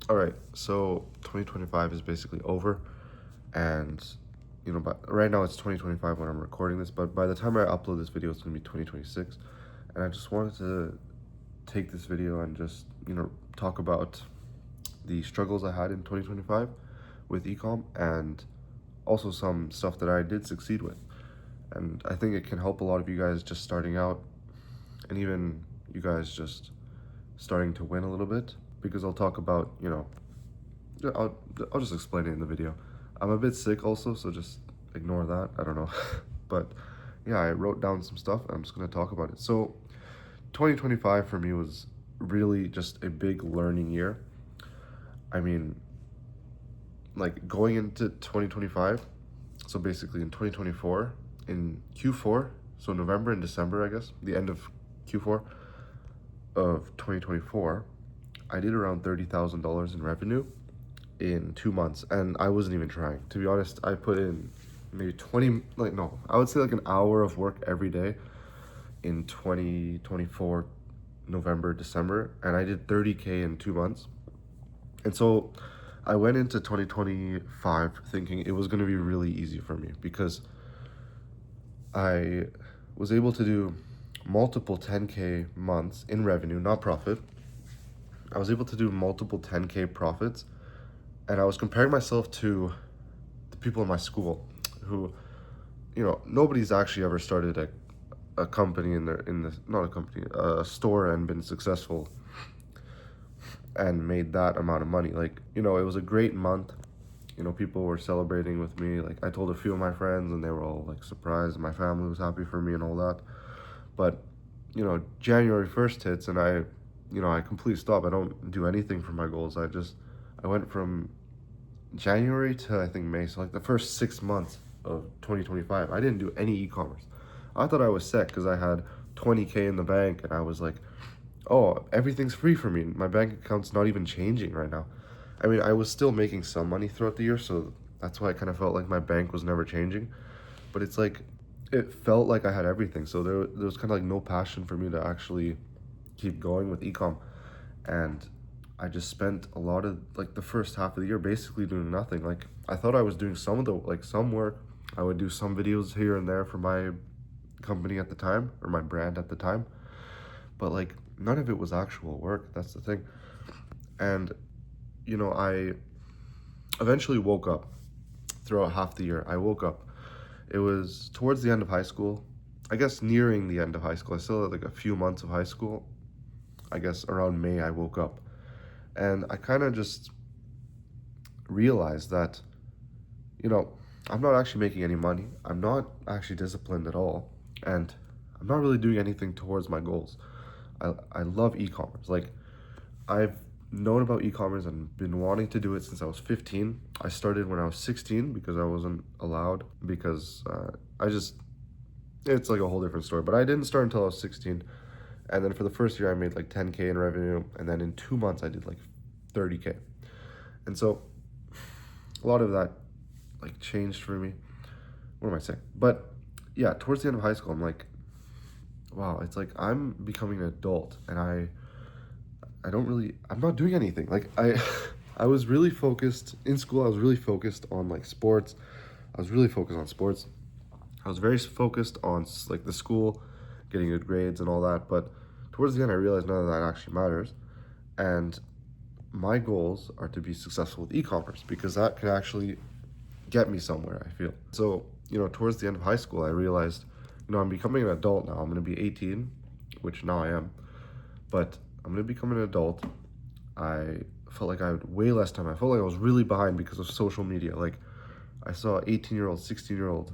All right, so 2025 is basically over, and but right now it's 2025 when I'm recording this, but by the time I upload this video, it's gonna be 2026, and I just wanted to take this video and just talk about the struggles I had in 2025 with ecom, and also some stuff that I did succeed with, and I think it can help a lot of you guys just starting out, and even you guys just starting to win a little bit, because I'll talk about, I'll just explain it in the video. I'm a bit sick also, so just ignore that. I don't know. But yeah, I wrote down some stuff. I'm just going to talk about it. So 2025 for me was really just a big learning year. I mean, like going into 2025, so basically in 2024, in Q4, so November and December, I guess, the end of Q4 of 2024, I did around $30,000 in revenue in 2 months, and I wasn't even trying. To be honest, I put in maybe 20, like, no, I would say like an hour of work every day in 2024, November, December, and I did 30K in 2 months. And so I went into 2025 thinking it was going to be really easy for me because I was able to do multiple 10K months in revenue, not profit. I was able to do multiple 10K profits, and I was comparing myself to the people in my school who, nobody's actually ever started a company not a company, a store and been successful and made that amount of money. Like, it was a great month. People were celebrating with me. Like, I told a few of my friends and they were all like surprised. My family was happy for me and all that. But, January 1st hits and I completely stop. I don't do anything for my goals. I went from January to I think May. So like the first 6 months of 2025, I didn't do any e-commerce. I thought I was set because I had 20K in the bank and I was like, oh, everything's free for me. My bank account's not even changing right now. I mean, I was still making some money throughout the year, so that's why I kind of felt like my bank was never changing. But it's like, it felt like I had everything. So there was kind of like no passion for me to actually keep going with ecom. And I just spent a lot of like the first half of the year basically doing nothing. Like, I thought I was doing some of the, like, some work. I would do some videos here and there for my company at the time, or my brand at the time, but like none of it was actual work. That's the thing. And I eventually woke up. Throughout half the year I woke up. It was towards the end of high school, I guess nearing the end of high school. I still had like a few months of high school. I guess around May I woke up, and I kind of just realized that, I'm not actually making any money. I'm not actually disciplined at all, and I'm not really doing anything towards my goals. I love e-commerce. Like, I've known about e-commerce and been wanting to do it since I was 15. I started when I was 16 because I wasn't allowed, because it's like a whole different story, but I didn't start until I was 16. And then for the first year I made like 10K in revenue, and then in 2 months I did like 30K. And so a lot of that like changed for me. What am I saying? But yeah, towards the end of high school, I'm like, wow, it's like I'm becoming an adult, and I'm not doing anything. Like, I was really focused in school. I was really focused on like sports. I was really focused on sports. I was very focused on like the school, getting good grades and all that. But towards the end, I realized none of that actually matters. And my goals are to be successful with e-commerce, because that can actually get me somewhere, I feel. So, towards the end of high school, I realized, I'm becoming an adult now. I'm going to be 18, which now I am, but I'm going to become an adult. I felt like I had way less time. I felt like I was really behind because of social media. Like, I saw 18-year-old, 16-year-old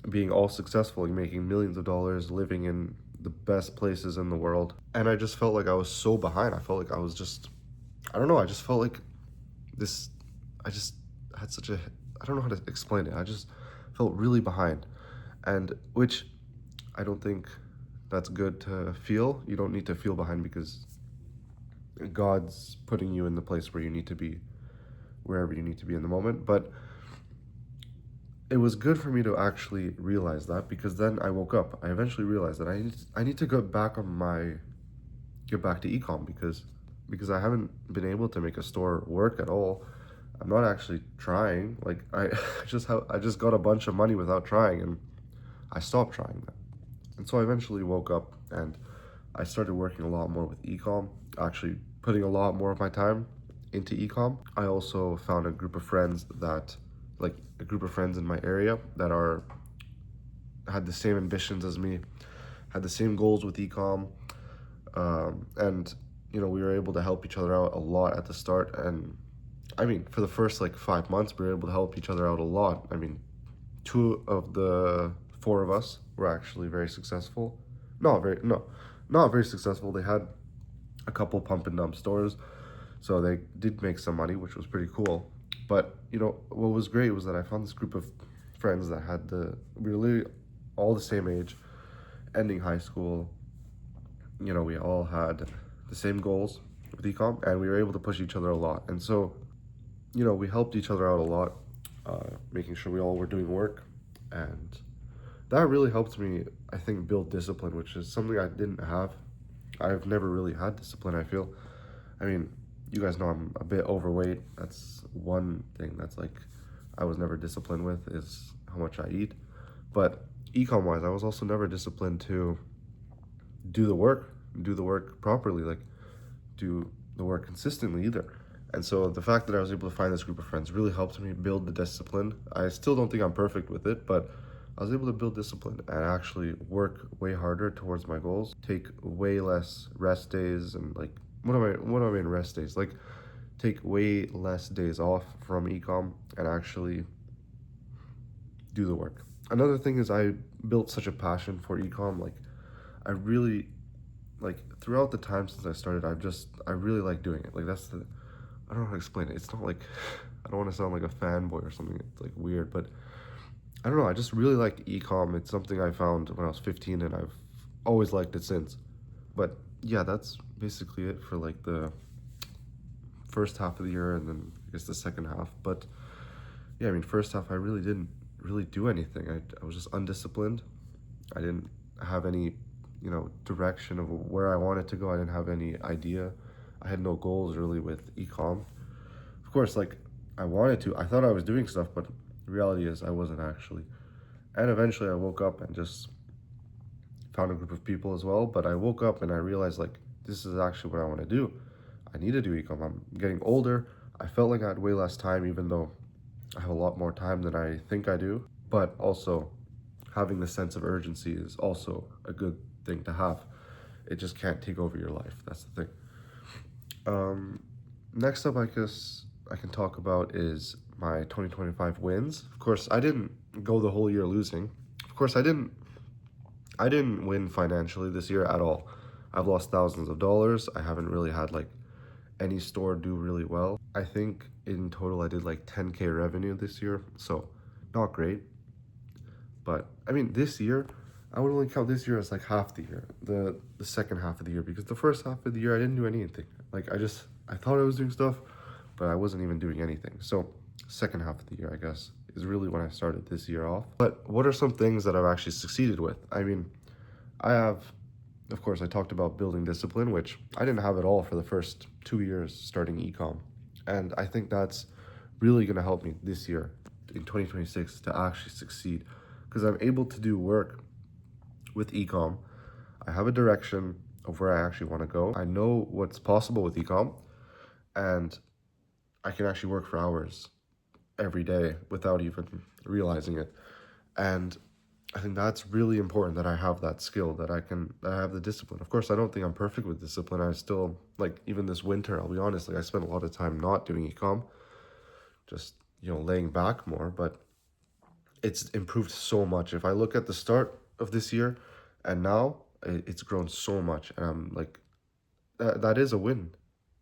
being all successful, like making millions of dollars, living in the best places in the world. And I just felt like I was so behind. I felt like I was just, I don't know, I just felt like this, I just had such a, I don't know how to explain it. I just felt really behind. And which I don't think that's good to feel. You don't need to feel behind, because God's putting you in the place where you need to be, wherever you need to be in the moment. But it was good for me to actually realize that, because then I woke up. I eventually realized that I need to get back to ecom, because because I haven't been able to make a store work at all. I'm not actually trying. Like I just got a bunch of money without trying, and I stopped trying that. And so I eventually woke up and I started working a lot more with ecom, actually putting a lot more of my time into ecom. I also found a group of friends that, like a group of friends in my area that had the same ambitions as me, had the same goals with ecom, and we were able to help each other out a lot at the start. And I mean, for the first like 5 months, we were able to help each other out a lot. I mean, two of the four of us were actually very successful. Not very, no, not very successful. They had a couple pump and dump stores, so they did make some money, which was pretty cool. But what was great was that I found this group of friends that had we were literally all the same age, ending high school. We all had the same goals with ecom, and we were able to push each other a lot. And so, we helped each other out a lot, making sure we all were doing work, and that really helped me, I think, build discipline, which is something I didn't have. I've never really had discipline, I feel. I mean, you guys know I'm a bit overweight. That's one thing that's like I was never disciplined with, is how much I eat. But ecom wise, I was also never disciplined to do the work properly, like do the work consistently either. And so the fact that I was able to find this group of friends really helped me build the discipline. I still don't think I'm perfect with it, but I was able to build discipline and actually work way harder towards my goals, take way less rest days, and like what do I mean rest days? Like take way less days off from ecom and actually do the work. Another thing is I built such a passion for ecom. Like I really, like throughout the time since I started, I really like doing it. Like I don't know how to explain it. It's not like, I don't want to sound like a fanboy or something. It's like weird, but I don't know. I just really like ecom. It's something I found when I was 15, and I've always liked it since. But yeah, that's basically it for like the first half of the year, and then I guess the second half. But yeah, I mean, first half I really didn't really do anything. I was just undisciplined. I didn't have any direction of where I wanted to go. I didn't have any idea. I had no goals really with ecom. Of course, like I thought I was doing stuff, but the reality is I wasn't actually. And eventually I woke up and just found a group of people as well. But I woke up and I realized like this is actually what I want to do. I need to do ecom. I'm getting older. I felt like I had way less time, even though I have a lot more time than I think I do. But also, having the sense of urgency is also a good thing to have. It just can't take over your life. That's the thing. Next up, I guess I can talk about is my 2025 wins. Of course, I didn't go the whole year losing. Of course, I didn't win financially this year at all. I've lost thousands of dollars. I haven't really had like any store do really well. I think in total I did like 10K revenue this year, so not great. But I mean, this year, I would only count this year as like half the year, the second half of the year, because the first half of the year I didn't do anything. Like I thought I was doing stuff, but I wasn't even doing anything. So second half of the year, I guess, is really when I started this year off. But what are some things that I've actually succeeded with? I mean, I have, of course, I talked about building discipline, which I didn't have at all for the first 2 years starting ecom. And I think that's really going to help me this year in 2026 to actually succeed, because I'm able to do work with ecom. I have a direction of where I actually want to go. I know what's possible with ecom, and I can actually work for hours every day without even realizing it. And I think that's really important, that I have that skill, that I have the discipline. Of course, I don't think I'm perfect with discipline. I still, like, even this winter, I'll be honest, like I spent a lot of time not doing ecom, just, laying back more, but it's improved so much. If I look at the start of this year and now, it's grown so much. And I'm like, that is a win,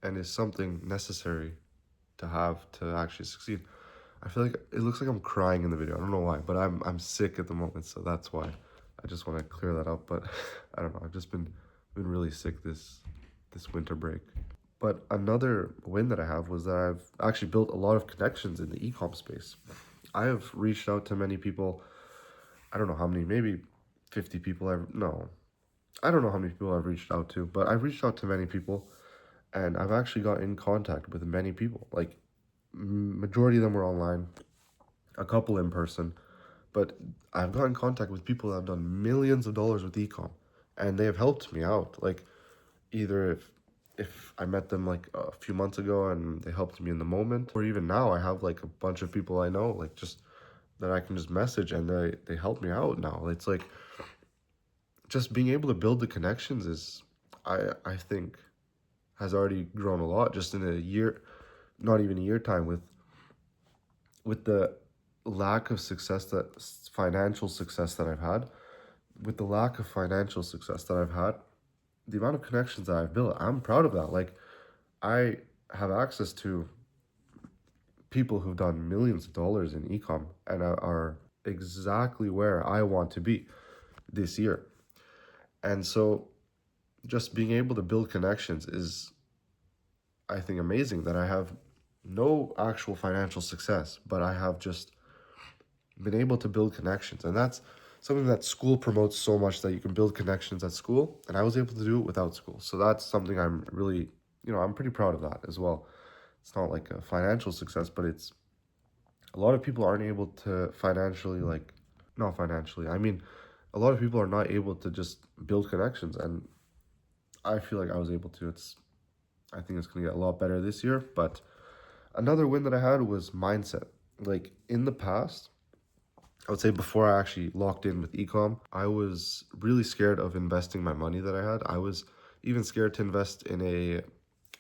and is something necessary to have to actually succeed. I feel like it looks like I'm crying in the video. I don't know why, but I'm sick at the moment, so that's why. I just want to clear that up, but I don't know. I've just been really sick this winter break. But another win that I have was that I've actually built a lot of connections in the ecom space. I have reached out to many people. I don't know how many, maybe 50 people. No, I don't know how many people I've reached out to, but I've reached out to many people, And I've actually got in contact with many people. Like, majority of them were online, a couple in person, but I've got in contact with people that have done millions of dollars with ecom, and they have helped me out. Like, either if I met them like a few months ago and they helped me in the moment, or even now I have like a bunch of people I know, like, just that I can just message, and they help me out now. It's like, just being able to build the connections is, I think, has already grown a lot just in a year, not even a year time, with the lack of success, that financial success that I've had, with the lack of financial success that I've had, the amount of connections that I've built, I'm proud of that. Like, I have access to people who've done millions of dollars in ecom and are exactly where I want to be this year. And so just being able to build connections is, I think, amazing, that I have no actual financial success, but I have just been able to build connections. And that's something that school promotes so much, that you can build connections at school. And I was able to do it without school. So that's something I'm really, I'm pretty proud of that as well. It's not like a financial success, but it's, a lot of people aren't able to financially, like, not financially, I mean, a lot of people are not able to just build connections. And I feel like I was able to. I think it's going to get a lot better this year. But another win that I had was mindset. Like, in the past, I would say before I actually locked in with ecom, I was really scared of investing my money that I had. I was even scared to invest in a,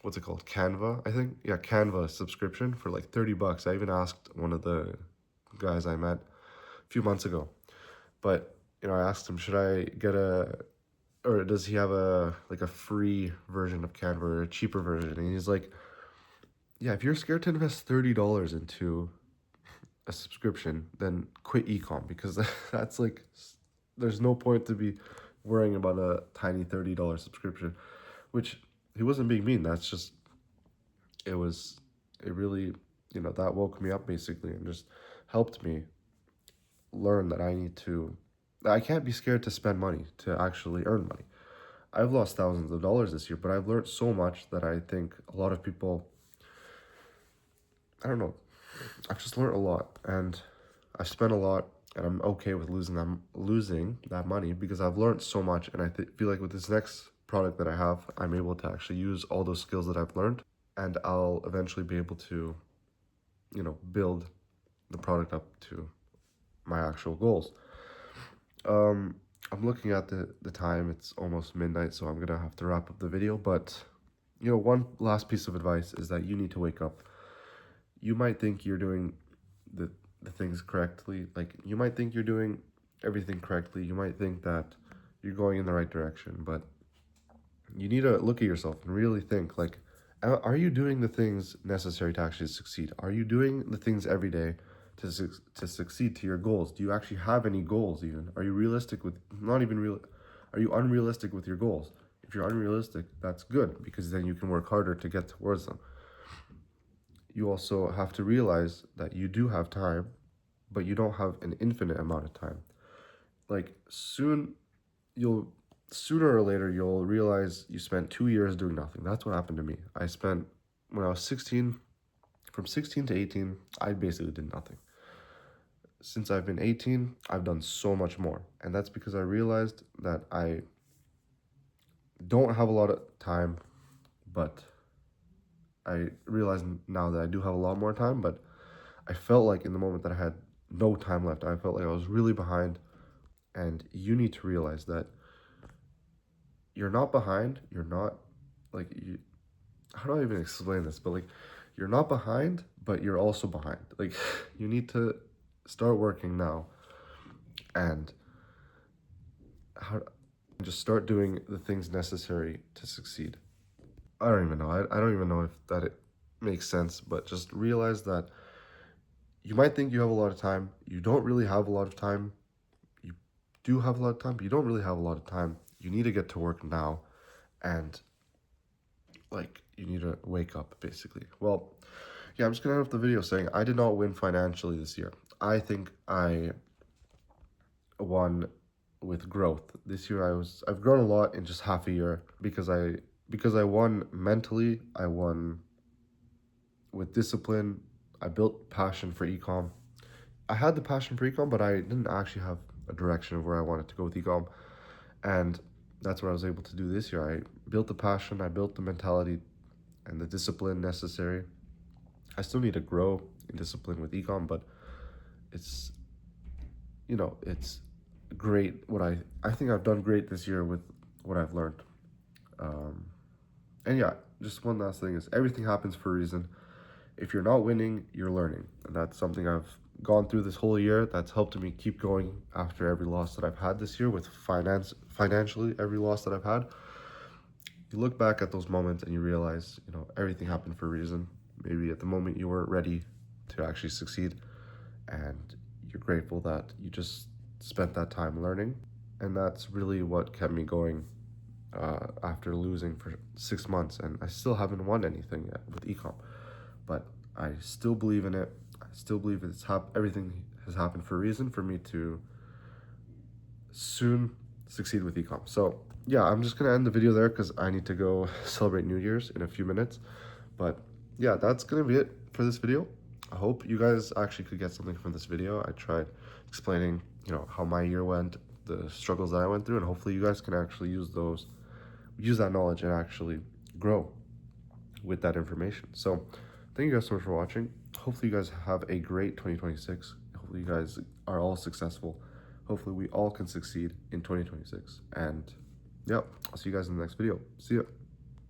what's it called? Canva, I think. Yeah, Canva subscription for like $30. I even asked one of the guys I met a few months ago. But, I asked him, should I get or does he have a free version of Canva or a cheaper version? And he's like, yeah, if you're scared to invest $30 into a subscription, then quit ecom, because that's like, there's no point to be worrying about a tiny $30 subscription, which he wasn't being mean. That's just, it really, that woke me up basically, and just helped me learn that I can't be scared to spend money, to actually earn money. I've lost thousands of dollars this year, but I've learned so much that I think a lot of people, I don't know, I've just learned a lot, and I've spent a lot, and I'm okay with losing that money, because I've learned so much. And I feel like with this next product that I have, I'm able to actually use all those skills that I've learned, and I'll eventually be able to, build the product up to my actual goals. I'm looking at the time, it's almost midnight, so I'm gonna have to wrap up the video. But, one last piece of advice is that you need to wake up. You might think you're doing the things correctly. Like, you might think you're doing everything correctly. You might think that you're going in the right direction, but you need to look at yourself and really think, like, are you doing the things necessary to actually succeed? Are you doing the things every day to succeed to your goals? Do you actually have any goals even? Are you realistic with, not even real, are you unrealistic with your goals? If you're unrealistic, that's good, because then you can work harder to get towards them. You also have to realize that you do have time, but you don't have an infinite amount of time. Like, sooner or later, you'll realize you spent 2 years doing nothing. That's what happened to me. I spent, when I was 16, from 16 to 18, I basically did nothing. Since I've been 18, I've done so much more. And that's because I realized that I don't have a lot of time, but I realize now that I do have a lot more time. But I felt like in the moment that I had no time left, I felt like I was really behind. And you need to realize that you're not behind. You're not, like, how do I even explain this? But, like, you're not behind, but you're also behind. Like, you need to start working now, and just start doing the things necessary to succeed. I don't even know. I don't even know if it makes sense, but just realize that you might think you have a lot of time. You don't really have a lot of time. You do have a lot of time, but you don't really have a lot of time. You need to get to work now, and, like, you need to wake up, basically. Well, yeah, I'm just gonna end up the video saying I did not win financially this year. I think I won with growth. This year I've grown a lot in just half a year, because because I won mentally, I won with discipline, I built passion for ecom. I had the passion for ecom, but I didn't actually have a direction of where I wanted to go with ecom. And that's what I was able to do this year. I built the passion, I built the mentality and the discipline necessary. I still need to grow in discipline with ecom, but it's, it's great. I think I've done great this year with what I've learned. And yeah, just one last thing is everything happens for a reason. If you're not winning, you're learning. And that's something I've gone through this whole year that's helped me keep going after every loss that I've had this year with financially, every loss that I've had. You look back at those moments and you realize, everything happened for a reason. Maybe at the moment you weren't ready to actually succeed, and you're grateful that you just spent that time learning. And that's really what kept me going after losing for 6 months, and I still haven't won anything yet with ecom. But I still believe in it. I still believe everything has happened for a reason for me to soon succeed with ecom. So yeah, I'm just gonna end the video there because I need to go celebrate New Year's in a few minutes. But yeah, that's gonna be it for this video. I hope you guys actually could get something from this video. I tried explaining, how my year went, the struggles that I went through, and hopefully you guys can actually use that knowledge and actually grow with that information. So thank you guys so much for watching. Hopefully you guys have a great 2026. Hopefully you guys are all successful. Hopefully we all can succeed in 2026. And yeah, I'll see you guys in the next video. See ya.